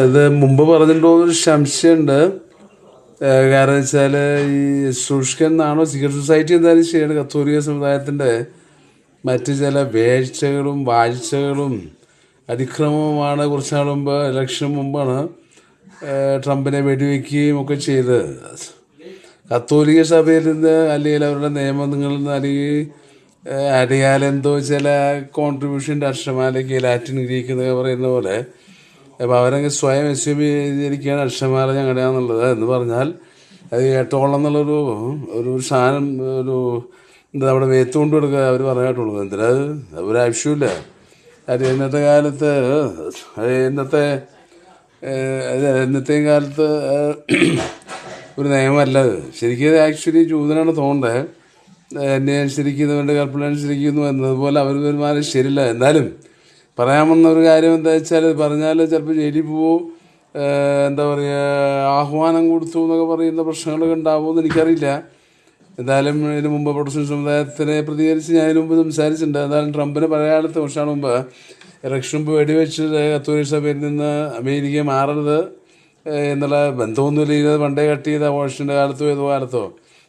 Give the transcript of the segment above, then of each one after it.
ഇത് മുമ്പ് പറഞ്ഞിട്ടുണ്ടോ ഒരു സംശയമുണ്ട്. കാരണം വെച്ചാൽ ഈ സൂക്ഷിക്കാൻ എന്നാണോ സീക്രട്ട് സൊസൈറ്റി എന്തായാലും ചെയ്യേണ്ടത് കത്തോലിക്ക സമുദായത്തിൻ്റെ മറ്റ് ചില വേഴ്ചകളും വാഴ്ചകളും അതിക്രമവുമാണ് കുറച്ച് നാൾ മുമ്പ് ഇലക്ഷന് മുമ്പാണ് ട്രംപിനെ വെടിവെക്കുകയും ഒക്കെ ചെയ്ത് കത്തോലിക്ക സഭയിൽ നിന്ന് അല്ലെങ്കിൽ അവരുടെ നിയമങ്ങളിൽ നിന്ന് അല്ലെങ്കിൽ അടിയാലെന്തോ ചില കോൺട്രിബ്യൂഷൻ്റെ അക്ഷരമാലയ്ക്ക് ലാറ്റിൻ ഗ്രീക്ക് എന്നൊക്കെ പറയുന്ന പോലെ അപ്പോൾ അവരങ്ങ് സ്വയം ചെയ്തിരിക്കുകയാണ് അക്ഷരമാല ഞങ്ങളുടെയാണെന്നുള്ളത്. എന്ന് പറഞ്ഞാൽ അത് കേട്ടോളം എന്നുള്ളൊരു ഒരു സാധനം ഒരു എന്താ അവിടെ വേത്ത് കൊണ്ട് കൊടുക്കുക അവർ പറയാട്ടുള്ളൂ. എന്തിനാ ഒരാവശ്യമില്ല. അത് ഇന്നത്തെ കാലത്ത് ഇന്നത്തെയും കാലത്ത് ഒരു നിയമമല്ല അത്. ശരിക്കും ആക്ച്വലി ജൂതനാണ് തോന്നേണ്ടത്. എന്നെ അനുസരിക്കുന്നവൻ്റെ കൽപ്പന അനുസരിക്കുന്നു എന്നതുപോലെ അവർ പെരുമാറി ശരിയല്ല. എന്നാലും പറയാമെന്ന ഒരു കാര്യം എന്താ വെച്ചാൽ പറഞ്ഞാൽ ചിലപ്പോൾ ജയിലിൽ പോവും, എന്താ പറയുക, ആഹ്വാനം കൊടുത്തു എന്നൊക്കെ പറയുന്ന പ്രശ്നങ്ങളൊക്കെ ഉണ്ടാവുമെന്ന് എനിക്കറിയില്ല. എന്തായാലും ഇതിന് മുമ്പ് പ്രൊട്ടസ്റ്റന്റ് സമുദായത്തിനെ പ്രതികരിച്ച് ഞാൻ ഇതിനു മുമ്പ് സംസാരിച്ചിട്ടുണ്ട്. എന്തായാലും ട്രംപിന് പറയാത്ത വർഷമാണ് മുമ്പ് ഇലക്ഷൻ മുമ്പ് വെടിവെച്ചിട്ട് കത്തോലിക്ക സഭയിൽ നിന്ന് അമേരിക്ക മാറരുത് എന്നുള്ള ബന്ധമൊന്നുമില്ല. ഇത് പണ്ടേ കട്ട് ചെയ്ത അബോർഷൻ്റെ കാലത്തോ ഏതോ കാലത്തോ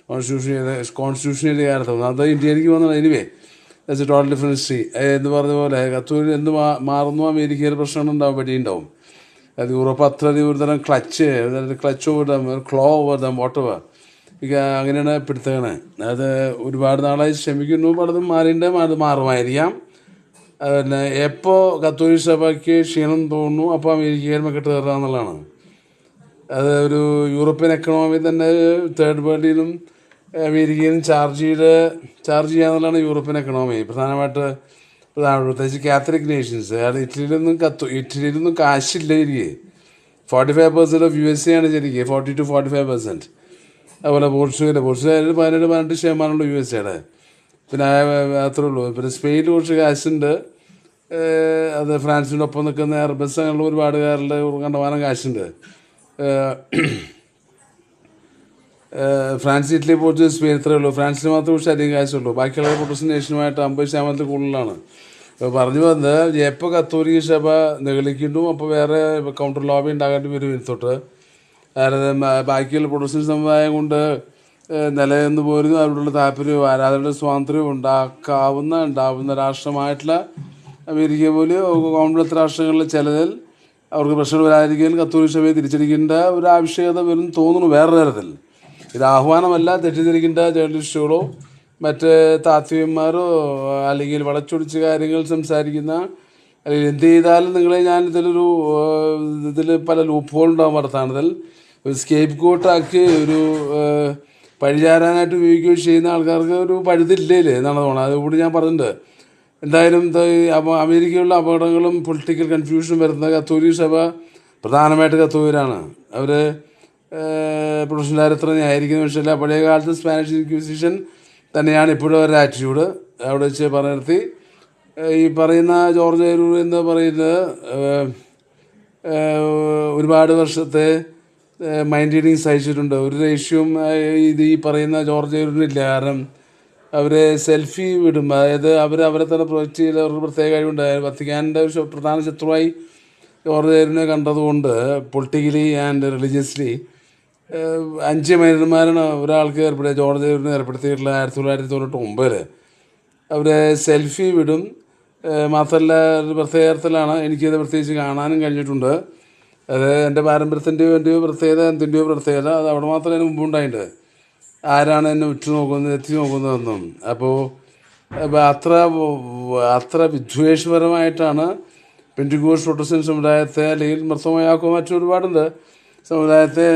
കോൺസ്റ്റിറ്റ്യൂഷണറി കാലത്തോ അത് ഇന്ത്യയിലേക്ക് വന്നത്. Anyway that's A total different history. എന്ന് പറഞ്ഞ പോലെ കത്തോലിക്ക എന്ത് മാറുന്നു അമേരിക്കയിൽ പ്രശ്നങ്ങളുണ്ടാവും, വെടിയുണ്ടാവും. അത് യൂറോപ്പ് അത്രയധികം ഒരു തരം ക്ലച്ച് ഓവർ ദം, ക്ലോ ഓവർ ദം, വോട്ടവർ അങ്ങനെയാണ് പിടുത്തകണേ. അത് ഒരുപാട് നാളായി ശ്രമിക്കുന്നു, പലതും അത് മാറുമായിരിക്കാം. പിന്നെ എപ്പോൾ കത്തോലിക്ക സഭയ്ക്ക് ക്ഷീണം തോന്നുന്നു അപ്പോൾ അമേരിക്കയിൽ മെക്കെട്ട് കയറുക എന്നുള്ളതാണ്. അത് ഒരു യൂറോപ്യൻ എക്കണോമി തന്നെ തേർഡ് വേൾഡിലും അമേരിക്കയിലും ചാർജ് ചെയ്യുക എന്നുള്ളതാണ് യൂറോപ്യൻ എക്കണോമി പ്രത്യേകിച്ച് കാത്തലിക് നേഷൻസ്. കാരണം ഇറ്റലിയിലൊന്നും കാശില്ല ശരിക്കും. 45% ഓഫ് USA ആണ് ശരിക്കും, 40 to 45%. അതുപോലെ പോർച്ചുഗൽ 17-18% USA. പിന്നെ അത്രേ ഉള്ളൂ. പിന്നെ സ്പെയിനിൽ കുറച്ച് കാശുണ്ട്. അത് ഫ്രാൻസിൻ്റെ ഒപ്പം നിൽക്കുന്ന എയർബസ് അങ്ങനെയുള്ള ഒരുപാട് കാരുടെ കണ്ടമാനം കാശുണ്ട്. ഫ്രാൻസ്, ഇറ്റലി, പോർച്ചുഗൽ, സ്പെയിൻ ഇത്രയേ ഉള്ളൂ. ഫ്രാൻസിന് മാത്രമേ കുറച്ച് അധികം കാശുള്ളൂ. ബാക്കിയുള്ള പ്രൊട്ടസ്റ്റന്റ് നേഷനുമായിട്ട് 50% കൂടുതലാണ്. പറഞ്ഞു വന്നത് എപ്പോൾ കത്തോലിക്ക സഭ നിഗളിക്കുന്നു അപ്പോൾ വേറെ കൗണ്ടർ ലോബി ഉണ്ടാകേണ്ടി വരും ഇതിൽത്തോട്ട്. കാരണം ബാക്കിയുള്ള പ്രൊട്ടസ്റ്റന്റ് സമുദായം കൊണ്ട് നിലനിന്ന് പോരുന്നു. അവരുടെ താല്പര്യവും ആരാധനയുടെ സ്വാതന്ത്ര്യവും ഉണ്ടാവുന്ന രാഷ്ട്രമായിട്ടുള്ള അമേരിക്ക പോലെ കോമൺവെൽത്ത് രാഷ്ട്രങ്ങളിൽ ചിലതിൽ അവർക്ക് പ്രശ്നം വരാതിരിക്കാൻ കത്തോലിക്ക സഭയെ തിരിച്ചടിക്കേണ്ട ഒരു ആവശ്യകത വരും തോന്നുന്നു വേറെ തരത്തിൽ. ഇത് ആഹ്വാനമല്ല, തെറ്റിദ്ധരിക്കേണ്ട ജേർണലിസ്റ്റുകളോ മറ്റ് താത്വികന്മാരോ അല്ലെങ്കിൽ വളച്ചൊടിച്ച് കാര്യങ്ങൾ സംസാരിക്കുന്ന അല്ലെങ്കിൽ എന്ത് ചെയ്താലും നിങ്ങളെ ഞാൻ ഇതിൽ പല ലൂപ്പ് ഹോൾ ഉണ്ടാകും വർത്താനത്തിൽ. ഒരു സ്കേപ്പ് കോട്ടാക്കി ഒരു പഴിചാരാനായിട്ട് ഉപയോഗിക്കുകയും ചെയ്യുന്ന ആൾക്കാർക്ക് ഒരു പഴുതില്ലേ എന്നാണ് തോന്നുന്നത്. അതുകൂടി ഞാൻ പറഞ്ഞിട്ടുണ്ട്. എന്തായാലും അമേരിക്കയിലുള്ള അപകടങ്ങളും പൊളിറ്റിക്കൽ കൺഫ്യൂഷനും വരുന്ന കത്തോലിക്ക സഭ പ്രധാനമായിട്ട് കത്തോലിക്കരാണ്. അവർ പ്രൊഫഷണൽ എത്ര ന്യായീകരിക്കുന്ന വിഷയമില്ല. പഴയ കാലത്ത് സ്പാനിഷ് ഇൻക്വിസിഷൻ തന്നെയാണ് ഇപ്പോഴും അവരുടെ ആറ്റിറ്റ്യൂഡ്. അവിടെ വെച്ച് നിർത്തി. ഈ പറയുന്ന ജോർജ് അരൂർ എന്ന് പറയുന്നത് ഒരുപാട് വർഷത്തെ മൈൻഡ് റീഡിങ് സഹിച്ചിട്ടുണ്ട്. ഒരു റേഷ്യം ഇത് ഈ പറയുന്ന ജോർജ് അരൂരിനില്ല. കാരണം അവർ സെൽഫി വിടും. അതായത് അവരെ തന്നെ പ്രൊജക്റ്റ് ചെയ്ത് അവർക്ക് പ്രത്യേക കഴിവുണ്ടായിരുന്നു. വത്തിക്കാൻ്റെ ഒരു പ്രധാന ശത്രുവായി ജോർജ് അരൂരിനെ കണ്ടതുകൊണ്ട് പൊളിറ്റിക്കലി ആൻഡ് റിലീജിയസ്ലി 5 മൈനർമാരാണ് ഒരാൾക്ക് ജോർജ് അരൂരിനെ ഏർപ്പെടുത്തിയിട്ടുള്ള 1999. അവർ സെൽഫി വിടും. മാത്രമല്ല ഒരു പ്രത്യേകത്തിലാണ് എനിക്കത് പ്രത്യേകിച്ച് കാണാനും കഴിഞ്ഞിട്ടുണ്ട്. അത് എൻ്റെ പാരമ്പര്യത്തിൻ്റെയോ പ്രത്യേകത എന്തിൻ്റെയോ പ്രത്യേകത അത് അവിടെ മാത്രമേ അതിന് മുമ്പുണ്ടായിട്ടുണ്ട്. ആരാണ് എന്നെ എത്തി നോക്കുന്നതെന്നും. അപ്പോൾ അത്ര വിദ്വേഷപരമായിട്ടാണ് പെന്തിക്കോസ്റ്റ് പ്രൊട്ടസ്റ്റന്റ് സമുദായത്തെ അല്ലെങ്കിൽ മർത്തോമയാക്കോ മറ്റൊരുപാടുണ്ട് സമുദായത്തെ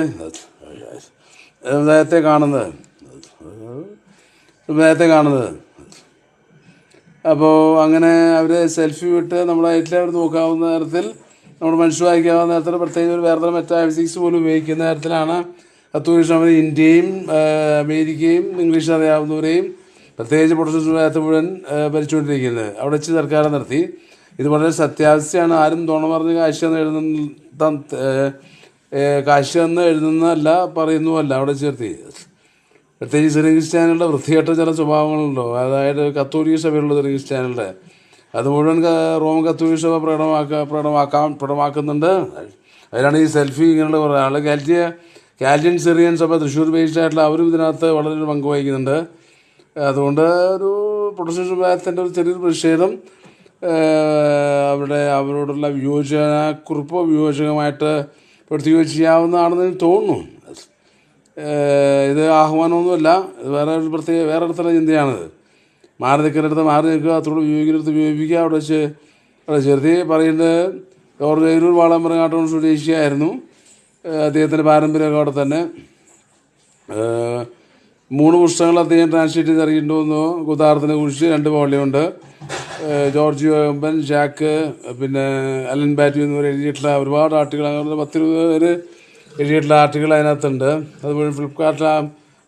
കാണുന്നത്. അപ്പോൾ അങ്ങനെ അവർ സെൽഫി വിട്ട് നമ്മളായിട്ട് അവർ നോക്കാവുന്ന തരത്തിൽ നമ്മൾ മനസ്സിലാക്കാവുന്ന തരത്തിൽ പ്രത്യേകിച്ച് ഒരു വേറെ മറ്റേ ഫിസിക്സ് പോലും ഉപയോഗിക്കുന്ന തരത്തിലാണ് കത്തോലിക്ക സഭ ഇന്ത്യയും അമേരിക്കയും ഇംഗ്ലീഷ് അറിയാവുന്നവരെയും പ്രത്യേകിച്ച് പ്രൊട്ടസ്റ്റന്റ് സമുദായത്തെ മുഴുവൻ ഭരിച്ചുകൊണ്ടിരിക്കുന്നത്. അവിടെ വെച്ച് സർക്കാർ നിർത്തി. ഇത് വളരെ സത്യാവസ്ഥയാണ്. ആരും തുണ പറഞ്ഞ് കാശ് എന്ന് എഴുതുന്നതല്ല പറയുന്നുമല്ല അവിടെ ചേർത്തി. പ്രത്യേകിച്ച് ചെറിയ ക്രിസ്ത്യാനികളുടെ വൃത്തികെട്ട ചില സ്വഭാവങ്ങളുണ്ടോ, അതായത് കത്തോലിക്ക സഭയിലുള്ള ചെറിയ ക്രിസ്ത്യാനികളുടെ അത് മുഴുവൻ റോമൻ കത്തോലിക്ക സഭ പ്രകടമാക്കുന്നുണ്ട്. അതിലാണ് ഈ സെൽഫി ഇങ്ങനെയുള്ള കുറേ ആൾ കാൽവിൻ സിറിയൻ സഭ തൃശ്ശൂർ ബേസ്ഡ് ആയിട്ടുള്ള അവരും ഇതിനകത്ത് വളരെ പങ്ക് വഹിക്കുന്നുണ്ട്. അതുകൊണ്ട് ഒരു പ്രൊട്ടസ്റ്റന്റ് വിഭാഗത്തിൻ്റെ ഒരു ചെറിയൊരു പ്രതിഷേധം അവരോടുള്ള വിയോജനക്കുറിപ്പോ വിയോജകമായിട്ട് പ്രവർത്തിക്കുകയോ ചെയ്യാവുന്നതാണെന്ന് എനിക്ക് തോന്നുന്നു. ഇത് ആഹ്വാനമൊന്നുമല്ല, ഇത് വേറെ അടുത്തുള്ള ചിന്തയാണിത്. മാറി നിൽക്കുന്നിടത്ത് മാറി നിൽക്കുക, അത്തോട് ഉപയോഗിക്കുന്നിടത്ത് ഉപയോഗിക്കുക. അവിടെ ചെറുതി പറയുന്നത് ജോർജ് അയിരൂർ വാളമ്പരങ്ങാട്ടൂർ സ്വദേശിയായിരുന്നു. അദ്ദേഹത്തിൻ്റെ പാരമ്പര്യമൊക്കെ അവിടെ തന്നെ. 3 പുസ്തകങ്ങൾ അദ്ദേഹം ട്രാൻസ്ലേറ്റ് ചെയ്ത് ഇറങ്ങിയിട്ടുണ്ടെന്നു. ഗുദാർത്ഥനെ കുറിച്ച് 2 വോള്യമുണ്ട്. ജോർജ് യോമ്പൻ, ജാക്ക്, പിന്നെ അലൻ ബാറ്റ്യൂ എന്നിവർ എഴുതിയിട്ടുള്ള ഒരുപാട് ആർട്ടിക്കിൾ, അങ്ങനെ 10-20 പേര് എഴുതിയിട്ടുള്ള ആർട്ടിക്കിൾ അതിനകത്തുണ്ട്. അതുപോലെ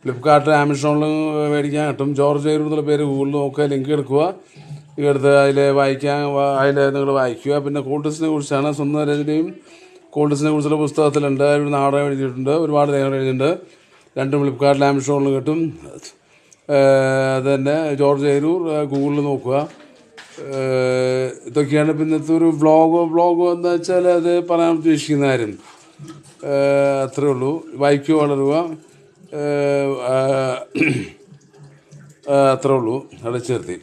ഫ്ലിപ്കാർട്ട് ആമസോണിലും മേടിക്കാൻ കിട്ടും. ജോർജ് അയിരൂർ എന്നുള്ള പേര് ഗൂഗിളിൽ നോക്കുക, ലിങ്ക് എടുക്കുക, എടുത്ത് അതിൽ നിങ്ങൾ വായിക്കുക. പിന്നെ കോൾട്ടസിനെ കുറിച്ചാണ്, സ്വന്തം രചനയും കോൾട്ടസിനെ കുറിച്ചുള്ള പുസ്തകത്തിലുണ്ട്. ഒരു നാടകം എഴുതിയിട്ടുണ്ട്, ഒരുപാട് ലേഖനം എഴുതിയിട്ടുണ്ട്. 2 ഫ്ലിപ്കാർട്ടിൽ ആമസോണിൽ കിട്ടും. അത് തന്നെ ജോർജ് അയിരൂർ ഗൂഗിളിൽ നോക്കുക. ഇതൊക്കെയാണ് പിന്നത്തെ ഒരു വ്ളോഗോ എന്ന് വെച്ചാൽ അത് പറയാൻ ഉദ്ദേശിക്കുന്ന കാര്യം. അത്രേ ഉള്ളൂ. വായിക്കുക, വളരുക, അത്രേ ഉള്ളൂ. അവിടെ ചേർത്തി.